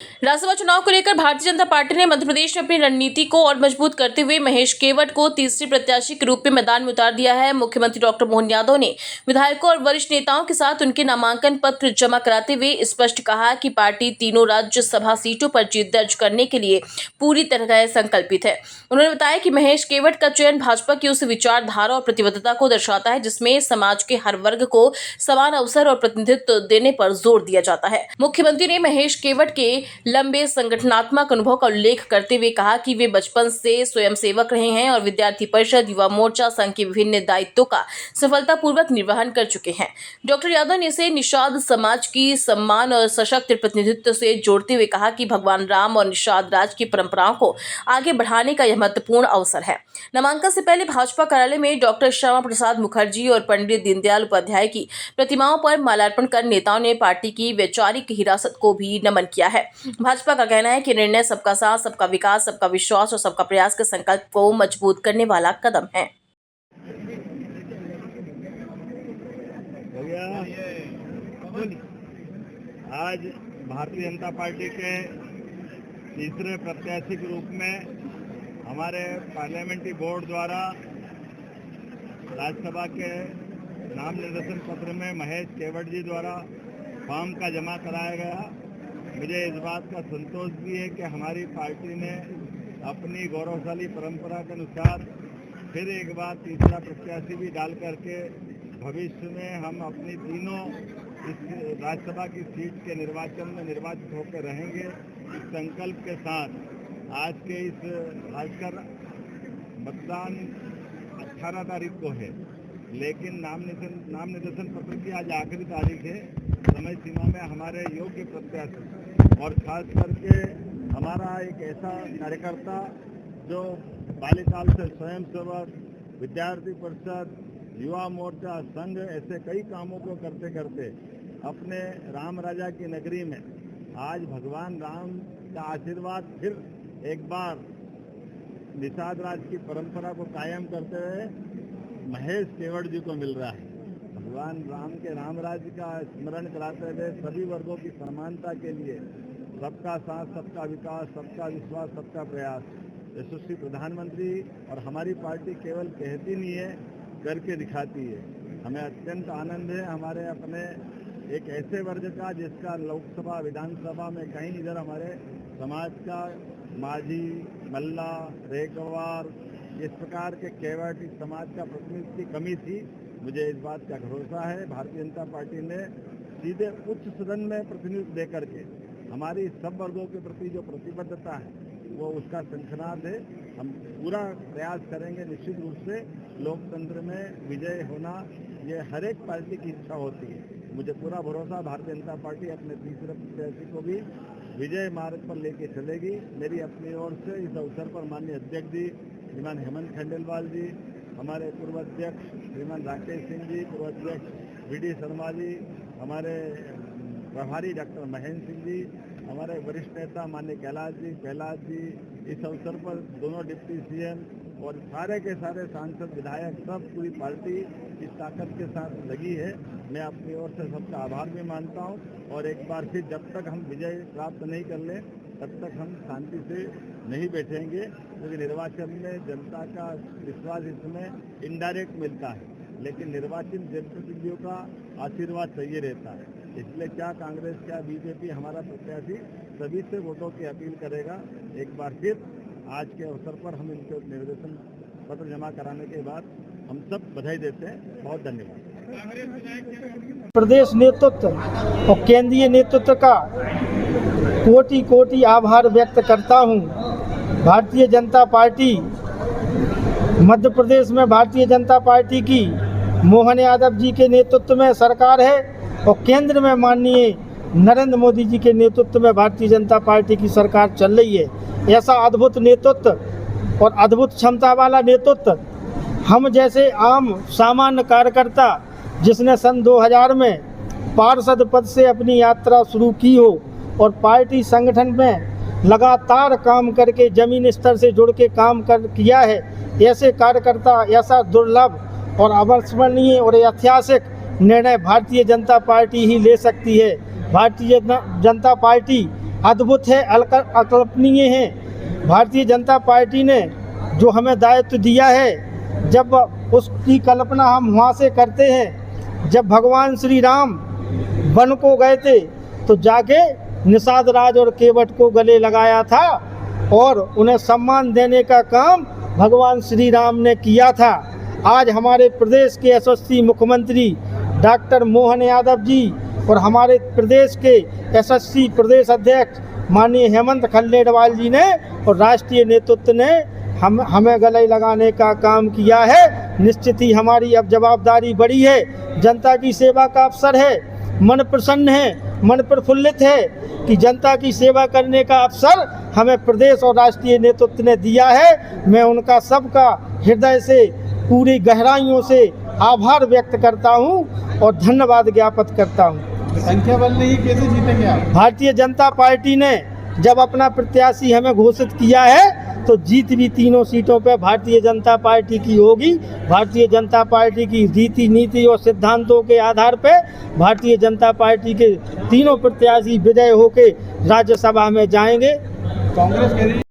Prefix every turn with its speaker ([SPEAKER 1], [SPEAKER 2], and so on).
[SPEAKER 1] राज्यसभा चुनाव को लेकर भारतीय जनता पार्टी ने मध्य प्रदेश में अपनी रणनीति को और मजबूत करते हुए महेश केवट को तीसरी प्रत्याशी के रूप में मैदान में उतार दिया है। मुख्यमंत्री डॉक्टर मोहन यादव ने विधायकों और वरिष्ठ नेताओं के साथ उनके नामांकन पत्र जमा कराते हुए स्पष्ट कहा कि पार्टी तीनों राज्यसभा सीटों पर जीत दर्ज करने के लिए पूरी तरह संकल्पित है। उन्होंने बताया कि महेश केवट का चयन भाजपा की उस विचारधारा और प्रतिबद्धता को दर्शाता है जिसमें समाज के हर वर्ग को समान अवसर और प्रतिनिधित्व देने पर जोर दिया जाता है। मुख्यमंत्री ने महेश केवट के लंबे संगठनात्मक अनुभव का उल्लेख करते हुए कहा कि वे बचपन से स्वयंसेवक रहे हैं और विद्यार्थी परिषद, युवा मोर्चा, संघ के विभिन्न दायित्वों का सफलतापूर्वक निर्वहन कर चुके हैं। डॉक्टर यादव ने इसे निषाद समाज की सम्मान और सशक्त प्रतिनिधित्व से जोड़ते हुए कहा कि भगवान राम और निषाद राज की परंपराओं को आगे बढ़ाने का यह महत्वपूर्ण अवसर है। नामांकन से पहले भाजपा कार्यालय में डॉक्टर श्यामा प्रसाद मुखर्जी और पंडित दीनदयाल उपाध्याय की प्रतिमाओं पर माल्यार्पण कर नेताओं ने पार्टी की वैचारिक हिरासत को भी नमन किया है। भाजपा का कहना है कि निर्णय सबका साथ, सबका विकास, सबका विश्वास और सबका प्रयास के संकल्प को मजबूत करने वाला कदम है।
[SPEAKER 2] आज भारतीय जनता पार्टी के तीसरे प्रत्याशी के रूप में हमारे पार्लियामेंट्री बोर्ड द्वारा राज्यसभा के नाम निर्देशन पत्र में महेश केवट जी द्वारा फॉर्म का जमा कराया गया। मुझे इस बात का संतोष भी है कि हमारी पार्टी ने अपनी गौरवशाली परंपरा के अनुसार फिर एक बार तीसरा प्रत्याशी भी डाल करके भविष्य में हम अपनी तीनों इस राज्यसभा की सीट के निर्वाचन में निर्वाचित होकर रहेंगे। इस संकल्प के साथ आज के इस खासकर मतदान 18 तारीख को है, लेकिन नाम निर्देशन पत्र की आज आखिरी तारीख है। समय सीमा में हमारे योग्य प्रत्याशी और खास करके हमारा एक ऐसा कार्यकर्ता जो बाल्यकाल से स्वयंसेवक, विद्यार्थी परिषद, युवा मोर्चा, संघ, ऐसे कई कामों को करते करते अपने राम राजा की नगरी में आज भगवान राम का आशीर्वाद फिर एक बार निषाद राज की परंपरा को कायम करते हुए महेश केवट जी को मिल रहा है। भगवान राम के राम राज्य का स्मरण कराते हुए सभी वर्गों की समानता के लिए सबका साथ, सबका विकास, सबका विश्वास, सबका प्रयास, यशस्वी प्रधानमंत्री और हमारी पार्टी केवल कहती नहीं है, करके दिखाती है। हमें अत्यंत आनंद है हमारे अपने एक ऐसे वर्ग का जिसका लोकसभा, विधानसभा में कहीं इधर हमारे समाज का माझी, मल्ला, रेगवार, इस प्रकार के केवट इस समाज का प्रतिनिधित्व की कमी थी। मुझे इस बात का भरोसा है भारतीय जनता पार्टी ने सीधे उच्च सदन में प्रतिनिधित्व दे करके हमारी सब वर्गों के प्रति जो प्रतिबद्धता है वो उसका शंखनाद है। हम पूरा प्रयास करेंगे। निश्चित रूप से लोकतंत्र में विजय होना ये हर एक पार्टी की इच्छा होती है। मुझे पूरा भरोसा भारतीय जनता पार्टी अपने तीसरे प्रत्याशी को भी विजय मार्ग पर लेके चलेगी। मेरी अपनी ओर से इस अवसर पर माननीय अध्यक्ष जी श्रीमान हेमंत खंडेलवाल जी, हमारे पूर्व अध्यक्ष श्रीमान राकेश सिंह जी, पूर्व अध्यक्ष वी.डी. शर्मा जी, हमारे प्रभारी डॉक्टर महेंद्र सिंह जी, हमारे वरिष्ठ नेता माननीय कैलाश जी, इस अवसर पर दोनों डिप्टी सीएम और सारे के सारे सांसद, विधायक, सब पूरी पार्टी इस ताकत के साथ लगी है। मैं अपनी ओर से सबका आभार भी मानता हूं और एक बार फिर जब तक हम विजय प्राप्त नहीं कर लें तब तक हम शांति से नहीं बैठेंगे, क्योंकि निर्वाचन में जनता का विश्वास इसमें इनडायरेक्ट मिलता है, लेकिन निर्वाचित जनप्रतिनिधियों का आशीर्वाद चाहिए रहता है। इसलिए क्या कांग्रेस, क्या बीजेपी, हमारा प्रत्याशी सभी से वोटों की अपील करेगा। एक बार फिर आज के अवसर पर हम इनके निर्देशन पत्र जमा कराने के बाद हम सब बधाई देते हैं। बहुत धन्यवाद।
[SPEAKER 3] प्रदेश नेतृत्व और केंद्रीय नेतृत्व का कोटि कोटि आभार व्यक्त करता हूं। भारतीय जनता पार्टी मध्य प्रदेश में भारतीय जनता पार्टी की मोहन यादव जी के नेतृत्व में सरकार है और केंद्र में माननीय नरेंद्र मोदी जी के नेतृत्व में भारतीय जनता पार्टी की सरकार चल रही है। ऐसा अद्भुत नेतृत्व और अद्भुत क्षमता वाला नेतृत्व हम जैसे आम सामान्य कार्यकर्ता जिसने सन 2000 में पार्षद पद से अपनी यात्रा शुरू की हो और पार्टी संगठन में लगातार काम करके जमीन स्तर से जुड़ के काम किया है, ऐसे कार्यकर्ता, ऐसा दुर्लभ और अविस्मरणीय और ऐतिहासिक निर्णय भारतीय जनता पार्टी ही ले सकती है। भारतीय जनता पार्टी अद्भुत है, अकल्पनीय है। भारतीय जनता पार्टी ने जो हमें दायित्व दिया है, जब उसकी कल्पना हम वहाँ से करते हैं, जब भगवान श्री राम वन को गए थे तो जाके निषाद राज और केवट को गले लगाया था और उन्हें सम्मान देने का काम भगवान श्री राम ने किया था। आज हमारे प्रदेश के यशस्वी मुख्यमंत्री डॉक्टर मोहन यादव जी और हमारे प्रदेश के यशस्वी प्रदेश अध्यक्ष माननीय हेमंत खंडेलवाल जी ने और राष्ट्रीय नेतृत्व ने हमें गले लगाने का काम किया है। निश्चित ही हमारी अब जवाबदारी बड़ी है, जनता की सेवा का अवसर है। मन प्रसन्न है, मन प्रफुल्लित है कि जनता की सेवा करने का अवसर हमें प्रदेश और राष्ट्रीय नेतृत्व ने दिया है। मैं उनका सबका हृदय से पूरी गहराइयों से आभार व्यक्त करता हूं और धन्यवाद ज्ञापित करता हूं।
[SPEAKER 4] संख्या बल नहीं कैसे जीतेंगे आप?
[SPEAKER 3] भारतीय जनता पार्टी ने जब अपना प्रत्याशी हमें घोषित किया है तो जीत भी तीनों सीटों पर भारतीय जनता पार्टी की होगी। भारतीय जनता पार्टी की रीति नीति और सिद्धांतों के आधार पर भारतीय जनता पार्टी के तीनों प्रत्याशी विजय होकर राज्यसभा में जाएंगे।
[SPEAKER 4] कांग्रेस कह रही